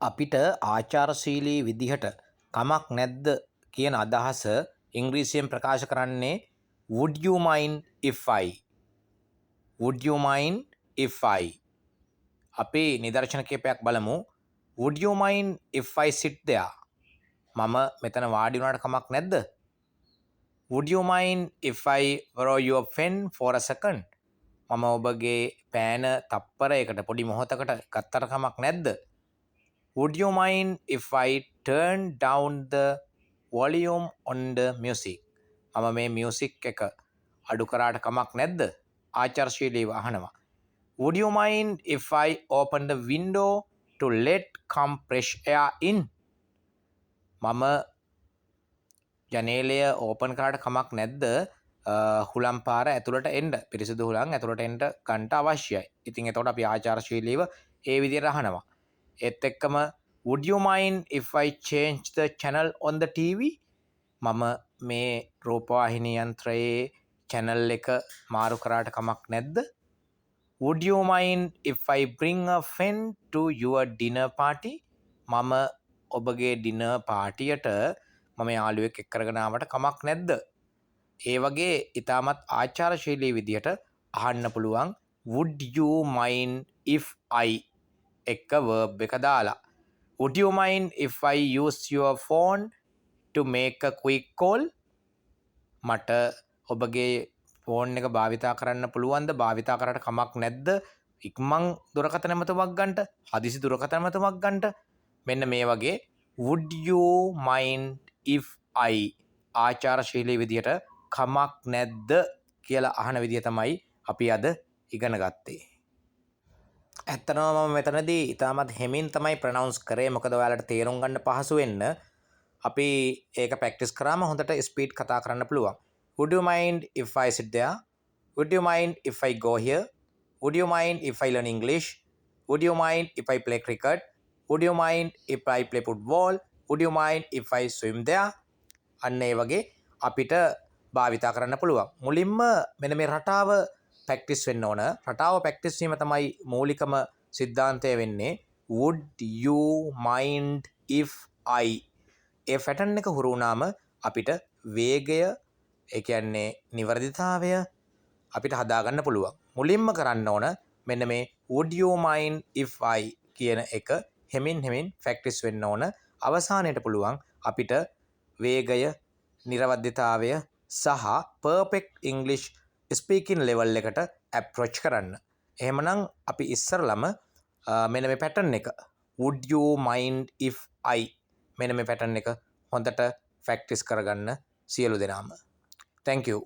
අපිට ආචාරශීලී විදිහට කමක් නැද්ද කියන අදහස ඉංග්‍රීසියෙන් ප්‍රකාශ කරන්නේ would you mind if I would you mind if I අපි නිදර්ශන කීපයක් බලමු. would you mind if I sit there? මම මෙතන වාඩි වුණාට කමක් නැද්ද? would you mind if I borrow your pen for a second? මම ඔබගේ පෑන තප්පරයකට පොඩි මොහොතකට ගත්තට කමක් නැද්ද? would you mind if I turn down the volume on the music? මම මේ මියුසික් එක අඩු කරාට කමක් නැද්ද? ආචාරශීලීව අහනවා. would you mind if I open the window to let come fresh air in? මම ජනේලය ඕපන් කරාට කමක් නැද්ද? හුළම් පාර ඇතුළට එන්න, පිරිසිදු හුළං ඇතුළට එන්න ගන්නට අවශ්‍යයි. ඉතින් එතකොට අපි ආචාරශීලීව ඒ විදිහට අහනවා. ඒත් එක්කම would you mind if I change the channel on the TV? මම මේ රූපවාහිනී යන්ත්‍රයේ channel එක මාරු කරාට කමක් නැද්ද? would you mind if I bring a friend to your dinner party? මම ඔබගේ dinner පාටියට මම යාළුවෙක් එක් කරගෙන ආවට කමක් නැද්ද? ඒ වගේ ඉතාමත් ආචාරශීලී විදිහට අහන්න පුළුවන් would you mind if I එක verb එක දාලා. would you mind if I use your phone to make a quick call? මට ඔබගේ ෆෝන් එක භාවිතා කරන්න පුළුවන්ද? භාවිතා කරාට කමක් නැද්ද? ඉක්මන් දුරකථන ඇමතුමක් ගන්නට, හදිසි දුරකථන ඇමතුමක් ගන්නට. මෙන්න මේ වගේ would you mind if I ආචාරශීලී විදිහට කමක් නැද්ද කියලා අහන විදිහ තමයි අපි අද ඉගෙන ගත්තේ. ඇත්තටම මම මෙතනදී ඉතාමත් හෙමින් තමයි ප්‍රනවුන්ස් කරේ. මොකද ඔයාලට තේරුම් ගන්න පහසු වෙන්න අපි ඒක ප්‍රැක්ටිස් කරාම හොඳට ස්පීඩ් කතා කරන්න පුළුවන්. would you mind if I sit there? would you mind if I go here? would you mind if I learn English? would you mind if I play cricket? would you mind if I play football? would you mind if I swim there? අන්න ඒ වගේ අපිට භාවිතා කරන්න පුළුවන්. මුලින්ම මෙන්න මේ රටාව ප්‍රැක්ටිස් වෙන්න ඕන. රටාව ප්‍රැක්ටිස් වීම තමයි මූලිකම සිද්ධාන්තය වෙන්නේ. would you mind if I A pattern එක හුරු වුණාම අපිට වේගය, ඒ කියන්නේ නිවැරදිතාවය අපිට හදාගන්න පුළුවන්. මුලින්ම කරන්න ඕන මෙන්න මේ would you mind if I කියන එක හෙමින් හෙමින් ප්‍රැක්ටිස් වෙන්න ඕන. අවසානයේට පුළුවන් අපිට වේගය, නිර්වද්‍යතාවය සහ perfect English speaking level එකට approach කරන්න. එහෙමනම් අපි ඉස්සරළම මෙන්න මේ pattern එක would you mind if I මෙන්න මේ pattern එක හොඳට practice කරගන්න සියලු දෙනාම. Thank you.